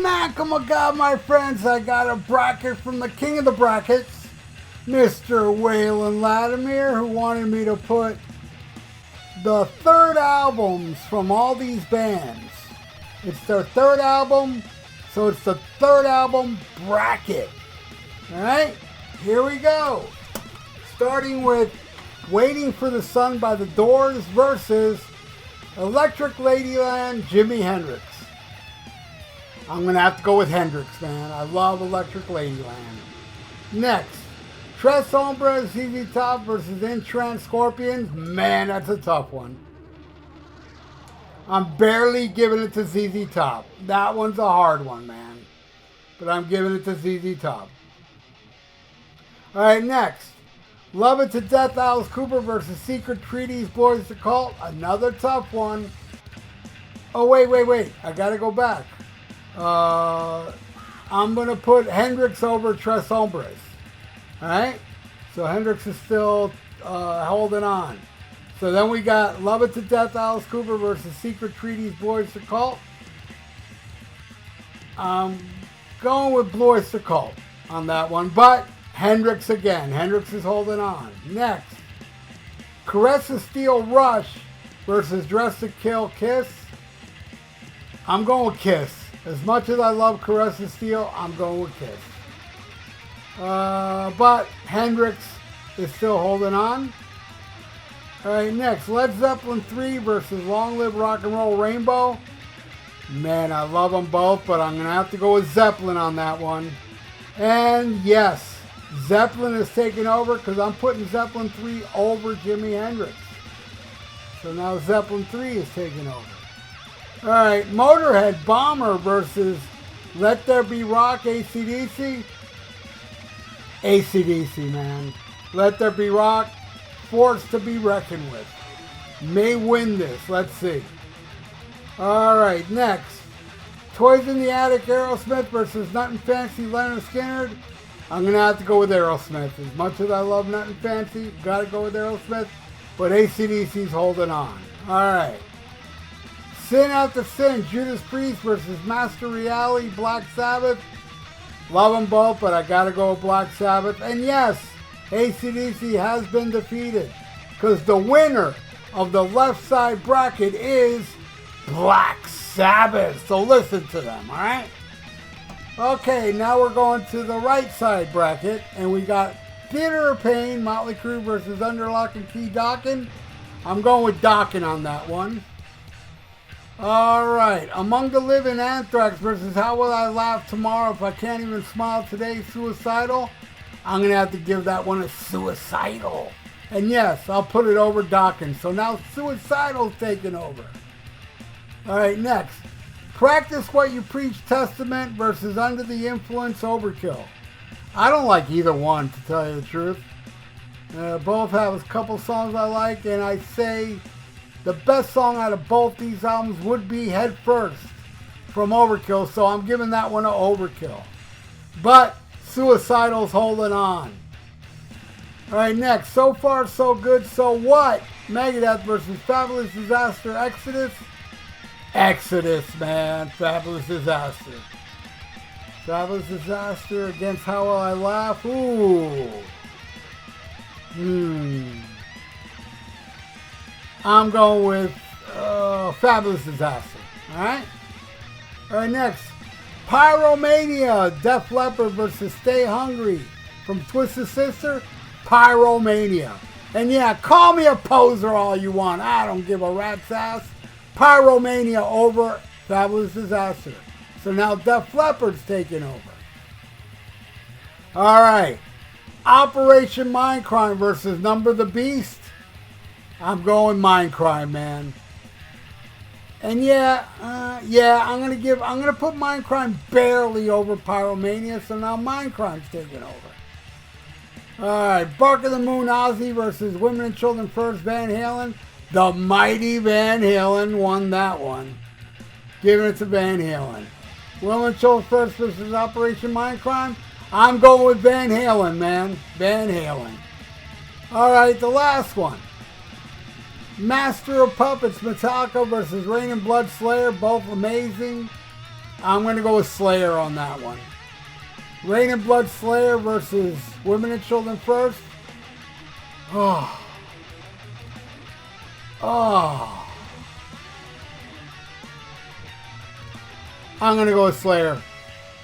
Smack-a-ma-god, my friends, I got a bracket from the king of the brackets, Mr. Waylon Latimer, who wanted me to put the third albums from all these bands. It's their third album, so it's the third album bracket. Alright, here we go. Starting with Waiting for the Sun by the Doors versus Electric Ladyland, Jimi Hendrix. I'm going to have to go with Hendrix, man. I love Electric Ladyland. Next, Tres Hombres, ZZ Top versus Entranced Scorpions. Man, that's a tough one. I'm barely giving it to ZZ Top. That one's a hard one, man. But I'm giving it to ZZ Top. Alright, next. Love It to Death, Alice Cooper versus Secret Treaties, Boys the Cult. Another tough one. Oh, wait. I got to go back. I'm going to put Hendrix over Tres Hombres. Alright? So Hendrix is still holding on. So then we got Love It to Death, Alice Cooper versus Secret Treaties, Boys the Cult. I'm going with Boys the Cult on that one. But Hendrix again. Hendrix is holding on. Next. Caress of Steel, Rush versus Dress to Kill, Kiss. I'm going with Kiss. As much as I love Caress of Steel, I'm going with Kiss. But Hendrix is still holding on. Alright, next. Led Zeppelin 3 versus Long Live Rock and Roll Rainbow. Man, I love them both, but I'm going to have to go with Zeppelin on that one. And yes, Zeppelin is taking over because I'm putting Zeppelin 3 over Jimi Hendrix. So now Zeppelin 3 is taking over. Alright, Motorhead Bomber versus Let There Be Rock, AC/DC. AC/DC, man. Let There Be Rock, force to be reckoned with. May win this. Let's see. Alright, next. Toys in the Attic, Aerosmith versus Nuttin' Fancy, Leonard Skinner. I'm going to have to go with Aerosmith. As much as I love Nuttin' Fancy, got to go with Aerosmith. But AC/DC's holding on. Alright. Sin After Sin, Judas Priest versus Master Reality, Black Sabbath. Love them both, but I got to go with Black Sabbath. And yes, AC/DC has been defeated because the winner of the left side bracket is Black Sabbath. So listen to them, all right? Okay, now we're going to the right side bracket, and we got Theater of Pain, Motley Crue versus Under Lock and Key, Dokken. I'm going with Dokken on that one. All right, Among the Living, Anthrax versus How Will I Laugh Tomorrow If I Can't Even Smile Today, Suicidal. I'm going to have to give that one a Suicidal. And yes, I'll put it over Dokken. So now Suicidal's taking over. All right, next. Practice What You Preach, Testament versus Under the Influence, Overkill. I don't like either one, to tell you the truth. Both have a couple songs I like, and I say the best song out of both these albums would be Head First from Overkill, so I'm giving that one to Overkill. But Suicidal's holding on. Alright, next. So Far, So Good, So What? Megadeth versus Fabulous Disaster, Exodus. Exodus, man. Fabulous Disaster. Fabulous Disaster against How Will I Laugh? Ooh. I'm going with Fabulous Disaster. Alright? Alright, next. Pyromania, Def Leppard versus Stay Hungry from Twisted Sister. Pyromania. And yeah, call me a poser all you want. I don't give a rat's ass. Pyromania over Fabulous Disaster. So now Def Leppard's taking over. Alright. Operation Mindcrime versus Number the Beast. I'm going Mindcrime, man. And I'm gonna put Mindcrime barely over Pyromania, so now Mindcrime's taking over. Alright, Bark of the Moon, Ozzy versus Women and Children First, Van Halen. The mighty Van Halen won that one. Giving it to Van Halen. Women and Children First versus Operation Mindcrime. I'm going with Van Halen, man. Van Halen. Alright, the last one. Master of Puppets, Metallica versus Rain and Blood Slayer, both amazing. I'm going to go with Slayer on that one. Rain and Blood Slayer versus Women and Children First. Oh. Oh. I'm going to go with Slayer.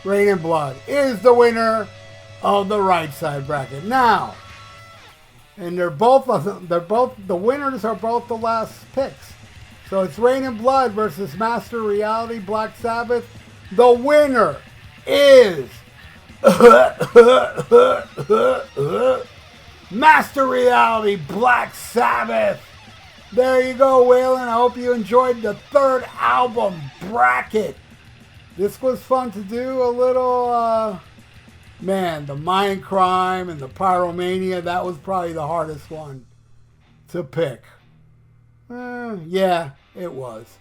Rain and Blood is the winner of the right side bracket. Now, and the winners are both the last picks. So it's Rain and Blood versus Master Reality Black Sabbath. The winner is Master Reality Black Sabbath. There you go, Waylon. I hope you enjoyed the third album bracket. This was fun to do. A little, man, the Mayan Crime and the Pyromania, that was probably the hardest one to pick. Yeah, it was.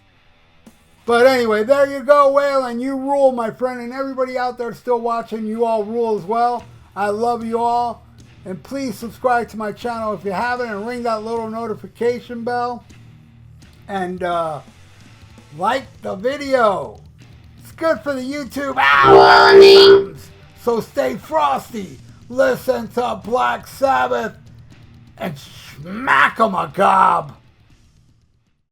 But anyway, there you go, Waylon. You rule, my friend. And everybody out there still watching, you all rule as well. I love you all. And please subscribe to my channel if you haven't and ring that little notification bell. And like the video. It's good for the YouTube algorithms. So stay frosty. Listen to Black Sabbath and smack 'em a gob.